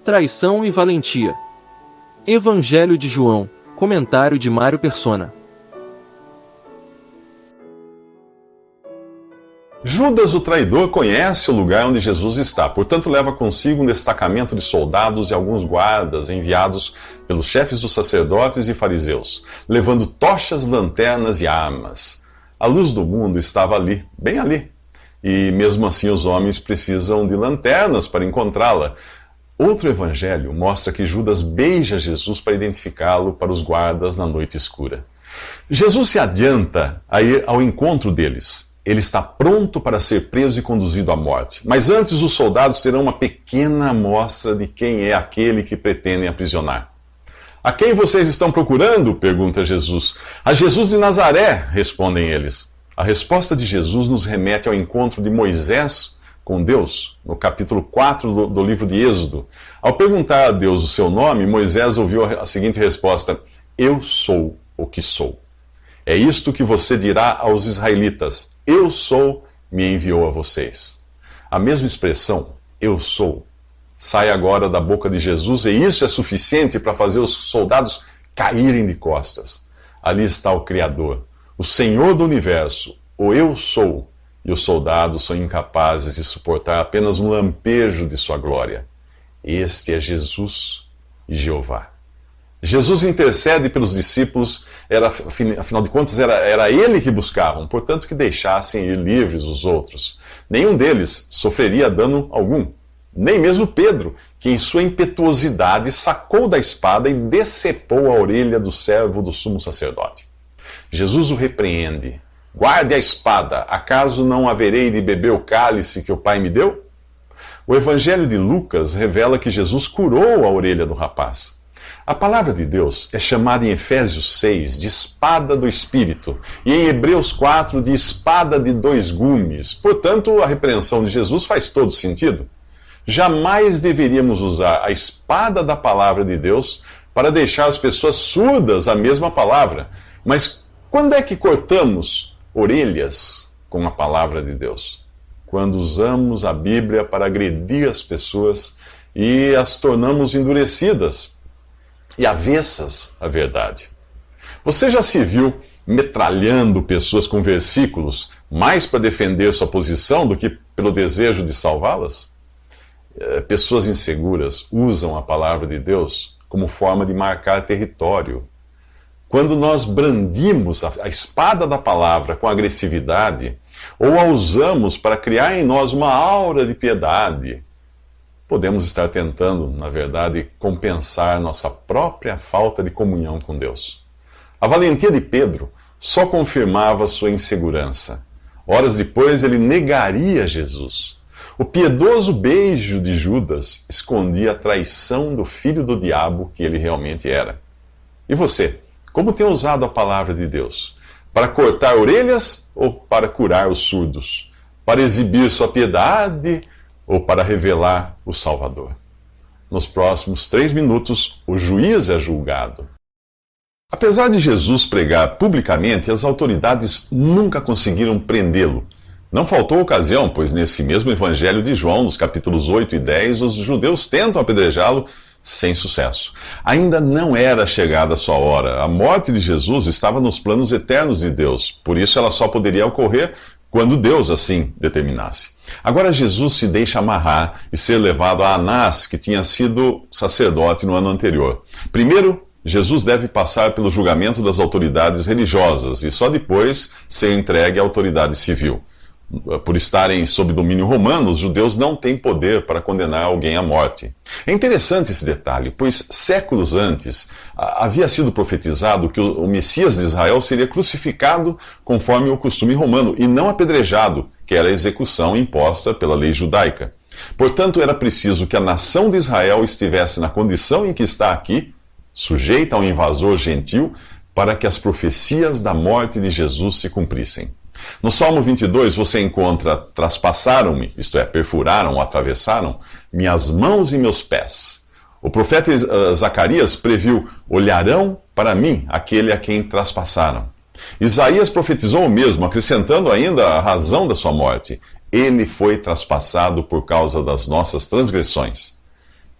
Traição e valentia. Evangelho de João, comentário de Mário Persona. Judas, o traidor, conhece o lugar onde Jesus está, portanto leva consigo um destacamento de soldados e alguns guardas enviados pelos chefes dos sacerdotes e fariseus, levando tochas, lanternas e armas. A luz do mundo estava ali, bem ali, e mesmo assim os homens precisam de lanternas para encontrá-la. Outro evangelho mostra que Judas beija Jesus para identificá-lo para os guardas na noite escura. Jesus se adianta a ir ao encontro deles. Ele está pronto para ser preso e conduzido à morte. Mas antes, os soldados terão uma pequena amostra de quem é aquele que pretendem aprisionar. A quem vocês estão procurando? Pergunta Jesus. A Jesus de Nazaré, respondem eles. A resposta de Jesus nos remete ao encontro de Moisés com Deus, no capítulo 4 do livro de Êxodo. Ao perguntar a Deus o seu nome, Moisés ouviu a seguinte resposta: Eu sou o que sou. É isto que você dirá aos israelitas: Eu sou, me enviou a vocês. A mesma expressão, eu sou, sai agora da boca de Jesus, e isso é suficiente para fazer os soldados caírem de costas. Ali está o Criador, o Senhor do universo, o eu sou, e os soldados são incapazes de suportar apenas um lampejo de sua glória. Este é Jesus e Jeová. Jesus intercede pelos discípulos, afinal de contas era ele que buscavam, portanto que deixassem ir livres os outros. Nenhum deles sofreria dano algum, nem mesmo Pedro, que em sua impetuosidade sacou da espada e decepou a orelha do servo do sumo sacerdote. Jesus o repreende: Guarde a espada, acaso não haverei de beber o cálice que o Pai me deu? O Evangelho de Lucas revela que Jesus curou a orelha do rapaz. A palavra de Deus é chamada em Efésios 6 de espada do Espírito e em Hebreus 4 de espada de dois gumes. Portanto, a repreensão de Jesus faz todo sentido. Jamais deveríamos usar a espada da palavra de Deus para deixar as pessoas surdas à mesma palavra. Mas quando é que cortamos orelhas com a palavra de Deus? Quando usamos a Bíblia para agredir as pessoas e as tornamos endurecidas e avessas à verdade. Você já se viu metralhando pessoas com versículos mais para defender sua posição do que pelo desejo de salvá-las? Pessoas inseguras usam a palavra de Deus como forma de marcar território. Quando nós brandimos a espada da palavra com agressividade, ou a usamos para criar em nós uma aura de piedade, podemos estar tentando, na verdade, compensar nossa própria falta de comunhão com Deus. A valentia de Pedro só confirmava sua insegurança. Horas depois, ele negaria Jesus. O piedoso beijo de Judas escondia a traição do filho do diabo que ele realmente era. E você, como tem usado a palavra de Deus? Para cortar orelhas ou para curar os surdos? Para exibir sua piedade ou para revelar o Salvador? Nos próximos 3 minutos, o juiz é julgado. Apesar de Jesus pregar publicamente, as autoridades nunca conseguiram prendê-lo. Não faltou ocasião, pois nesse mesmo Evangelho de João, nos capítulos 8 e 10, os judeus tentam apedrejá-lo sem sucesso. Ainda não era chegada a sua hora. A morte de Jesus estava nos planos eternos de Deus, por isso ela só poderia ocorrer quando Deus assim determinasse. Agora Jesus se deixa amarrar e ser levado a Anás, que tinha sido sacerdote no ano anterior. Primeiro, Jesus deve passar pelo julgamento das autoridades religiosas e só depois ser entregue à autoridade civil. Por estarem sob domínio romano, os judeus não têm poder para condenar alguém à morte. É interessante esse detalhe, pois séculos antes havia sido profetizado que o Messias de Israel seria crucificado conforme o costume romano e não apedrejado, que era a execução imposta pela lei judaica. Portanto, era preciso que a nação de Israel estivesse na condição em que está aqui, sujeita a um invasor gentil, para que as profecias da morte de Jesus se cumprissem. No Salmo 22 você encontra: traspassaram-me, isto é, perfuraram ou atravessaram, minhas mãos e meus pés. O profeta Zacarias previu: olharão para mim aquele a quem traspassaram. Isaías profetizou o mesmo, acrescentando ainda a razão da sua morte: ele foi traspassado por causa das nossas transgressões.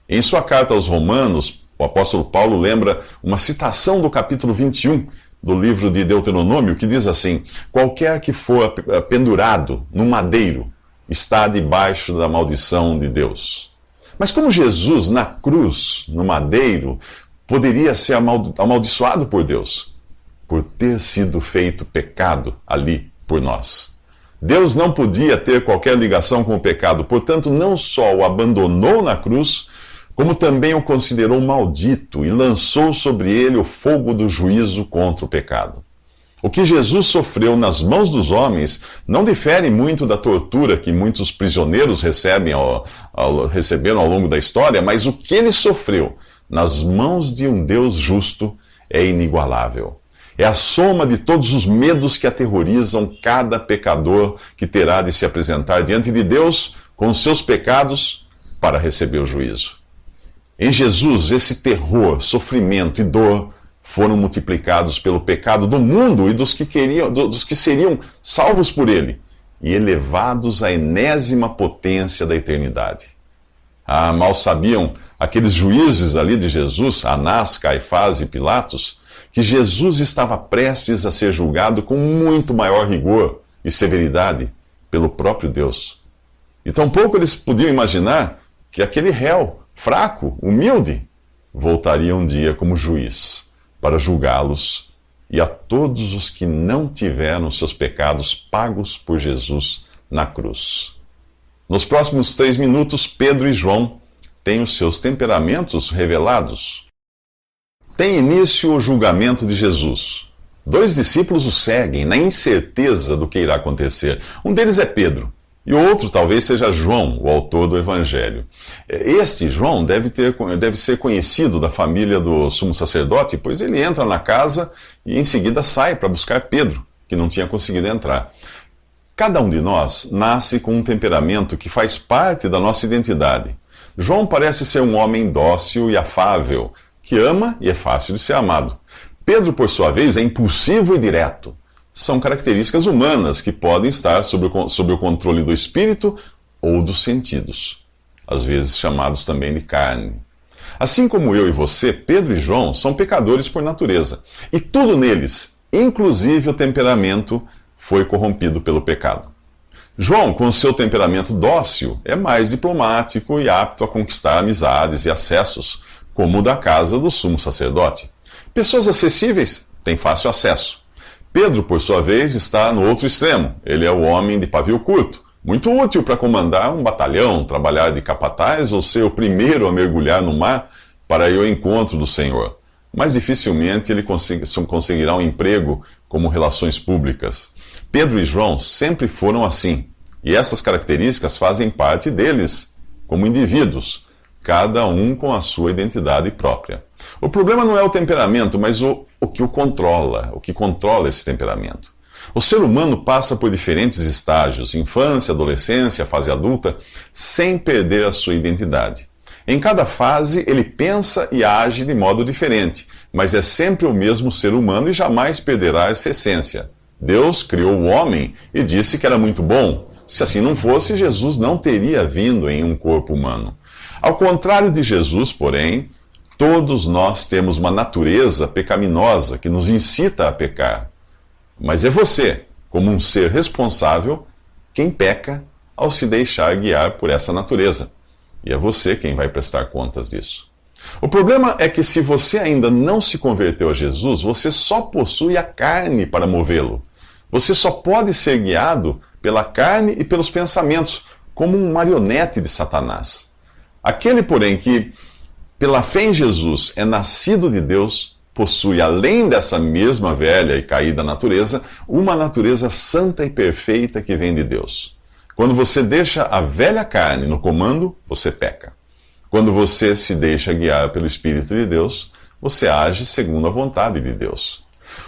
Em sua carta aos Romanos, o apóstolo Paulo lembra uma citação do capítulo 21 do livro de Deuteronômio, que diz assim: qualquer que for pendurado no madeiro está debaixo da maldição de Deus. Mas como Jesus, na cruz, no madeiro, poderia ser amaldiçoado por Deus? Por ter sido feito pecado ali por nós. Deus não podia ter qualquer ligação com o pecado, portanto, não só o abandonou na cruz, como também o considerou maldito e lançou sobre ele o fogo do juízo contra o pecado. O que Jesus sofreu nas mãos dos homens não difere muito da tortura que muitos prisioneiros receberam ao longo da história, mas o que ele sofreu nas mãos de um Deus justo é inigualável. É a soma de todos os medos que aterrorizam cada pecador que terá de se apresentar diante de Deus com os seus pecados para receber o juízo. Em Jesus, esse terror, sofrimento e dor foram multiplicados pelo pecado do mundo e dos que seriam salvos por ele e elevados à enésima potência da eternidade. Ah, mal sabiam aqueles juízes ali de Jesus, Anás, Caifás e Pilatos, que Jesus estava prestes a ser julgado com muito maior rigor e severidade pelo próprio Deus. E tampouco eles podiam imaginar que aquele réu, fraco, humilde, voltaria um dia como juiz para julgá-los e a todos os que não tiveram seus pecados pagos por Jesus na cruz. Nos próximos 3 minutos, Pedro e João têm os seus temperamentos revelados. Tem início o julgamento de Jesus. 2 discípulos o seguem, na incerteza do que irá acontecer. Um deles é Pedro, e o outro talvez seja João, o autor do Evangelho. Este, João, deve ser conhecido da família do sumo sacerdote, pois ele entra na casa e em seguida sai para buscar Pedro, que não tinha conseguido entrar. Cada um de nós nasce com um temperamento que faz parte da nossa identidade. João parece ser um homem dócil e afável, que ama e é fácil de ser amado. Pedro, por sua vez, é impulsivo e direto. São características humanas que podem estar sob o controle do espírito ou dos sentidos, às vezes chamados também de carne. Assim como eu e você, Pedro e João são pecadores por natureza. E tudo neles, inclusive o temperamento, foi corrompido pelo pecado. João, com seu temperamento dócil, é mais diplomático e apto a conquistar amizades e acessos, como o da casa do sumo sacerdote. Pessoas acessíveis têm fácil acesso. Pedro, por sua vez, está no outro extremo. Ele é o homem de pavio curto, muito útil para comandar um batalhão, trabalhar de capataz ou ser o primeiro a mergulhar no mar para ir ao encontro do Senhor. Mas dificilmente ele conseguirá um emprego como relações públicas. Pedro e João sempre foram assim, e essas características fazem parte deles como indivíduos, cada um com a sua identidade própria. O problema não é o temperamento, mas o que o controla esse temperamento. O ser humano passa por diferentes estágios, infância, adolescência, fase adulta, sem perder a sua identidade. Em cada fase, ele pensa e age de modo diferente, mas é sempre o mesmo ser humano e jamais perderá essa essência. Deus criou o homem e disse que era muito bom. Se assim não fosse, Jesus não teria vindo em um corpo humano. Ao contrário de Jesus, porém, todos nós temos uma natureza pecaminosa que nos incita a pecar. Mas é você, como um ser responsável, quem peca ao se deixar guiar por essa natureza. E é você quem vai prestar contas disso. O problema é que se você ainda não se converteu a Jesus, você só possui a carne para movê-lo. Você só pode ser guiado pela carne e pelos pensamentos, como um marionete de Satanás. Aquele, porém, que pela fé em Jesus é nascido de Deus, possui, além dessa mesma velha e caída natureza, uma natureza santa e perfeita que vem de Deus. Quando você deixa a velha carne no comando, você peca. Quando você se deixa guiar pelo Espírito de Deus, você age segundo a vontade de Deus.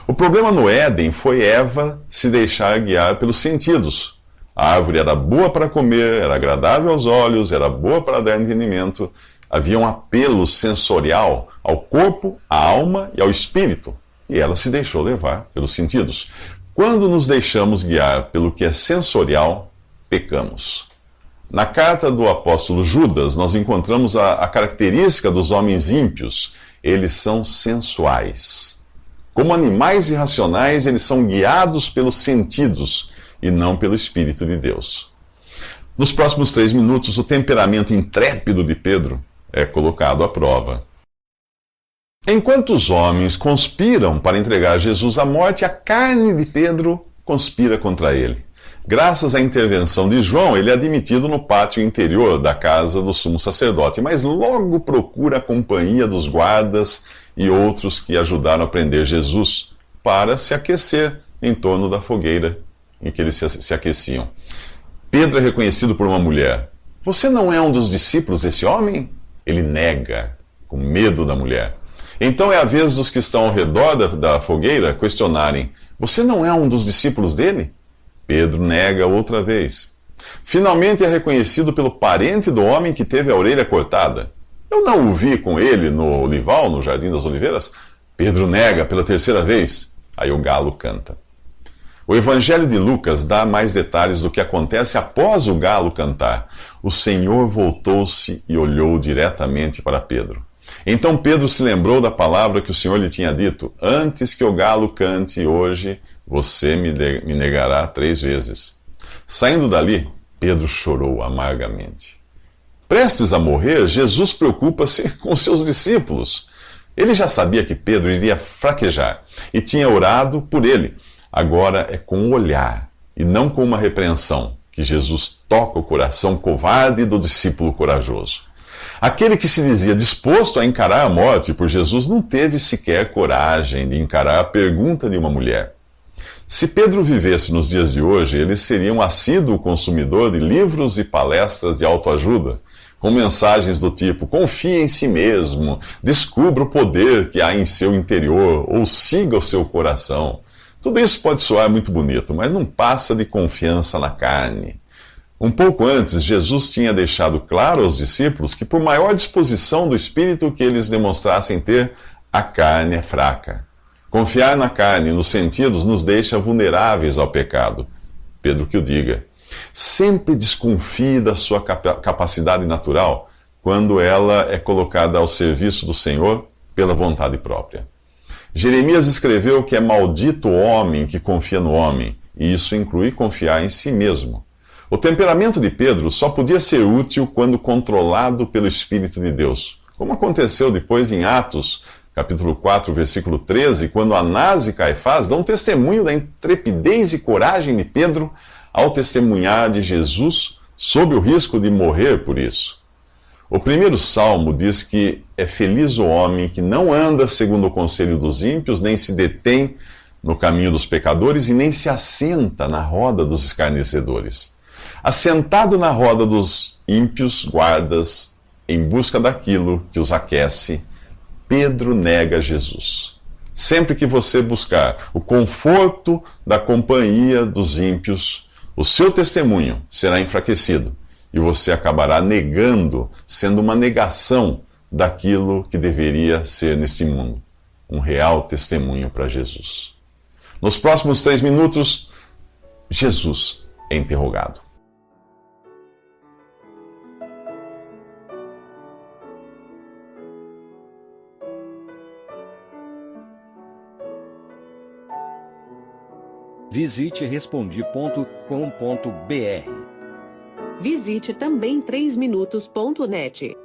O problema no Éden foi Eva se deixar guiar pelos sentidos. A árvore era boa para comer, era agradável aos olhos, era boa para dar entendimento. Havia um apelo sensorial ao corpo, à alma e ao espírito. E ela se deixou levar pelos sentidos. Quando nos deixamos guiar pelo que é sensorial, pecamos. Na carta do apóstolo Judas, nós encontramos a característica dos homens ímpios. Eles são sensuais. Como animais irracionais, eles são guiados pelos sentidos e não pelo Espírito de Deus. Nos próximos 3 minutos, o temperamento intrépido de Pedro é colocado à prova. Enquanto os homens conspiram para entregar Jesus à morte, a carne de Pedro conspira contra ele. Graças à intervenção de João, ele é admitido no pátio interior da casa do sumo sacerdote, mas logo procura a companhia dos guardas e outros que ajudaram a prender Jesus para se aquecer em torno da fogueira em que eles se aqueciam. Pedro é reconhecido por uma mulher. Você não é um dos discípulos desse homem? Ele nega, com medo da mulher. Então é a vez dos que estão ao redor da fogueira questionarem: você não é um dos discípulos dele? Pedro nega outra vez. Finalmente é reconhecido pelo parente do homem que teve a orelha cortada. Eu não o vi com ele no olival, no Jardim das Oliveiras. Pedro nega pela 3ª vez. Aí o galo canta. O Evangelho de Lucas dá mais detalhes do que acontece após o galo cantar. O Senhor voltou-se e olhou diretamente para Pedro. Então Pedro se lembrou da palavra que o Senhor lhe tinha dito: antes que o galo cante hoje, você me negará 3 vezes. Saindo dali, Pedro chorou amargamente. Prestes a morrer, Jesus preocupa-se com seus discípulos. Ele já sabia que Pedro iria fraquejar e tinha orado por ele. Agora é com o olhar e não com uma repreensão que Jesus toca o coração covarde do discípulo corajoso. Aquele que se dizia disposto a encarar a morte por Jesus não teve sequer coragem de encarar a pergunta de uma mulher. Se Pedro vivesse nos dias de hoje, ele seria um assíduo consumidor de livros e palestras de autoajuda, com mensagens do tipo: confie em si mesmo, descubra o poder que há em seu interior, ou siga o seu coração. Tudo isso pode soar muito bonito, mas não passa de confiança na carne. Um pouco antes, Jesus tinha deixado claro aos discípulos que, por maior disposição do Espírito que eles demonstrassem ter, a carne é fraca. Confiar na carne e nos sentidos nos deixa vulneráveis ao pecado. Pedro que o diga. Sempre desconfie da sua capacidade natural quando ela é colocada ao serviço do Senhor pela vontade própria. Jeremias escreveu que é maldito o homem que confia no homem, e isso inclui confiar em si mesmo. O temperamento de Pedro só podia ser útil quando controlado pelo Espírito de Deus, como aconteceu depois em Atos, capítulo 4, versículo 13, quando Anás e Caifás dão testemunho da intrepidez e coragem de Pedro ao testemunhar de Jesus sob o risco de morrer por isso. O primeiro salmo diz que é feliz o homem que não anda segundo o conselho dos ímpios, nem se detém no caminho dos pecadores e nem se assenta na roda dos escarnecedores. Assentado na roda dos ímpios guardas, em busca daquilo que os aquece, Pedro nega Jesus. Sempre que você buscar o conforto da companhia dos ímpios, o seu testemunho será enfraquecido e você acabará negando, sendo uma negação daquilo que deveria ser neste mundo, um real testemunho para Jesus. Nos próximos 3 minutos, Jesus é interrogado. Visite Respondi.com.br. Visite também 3minutos.net.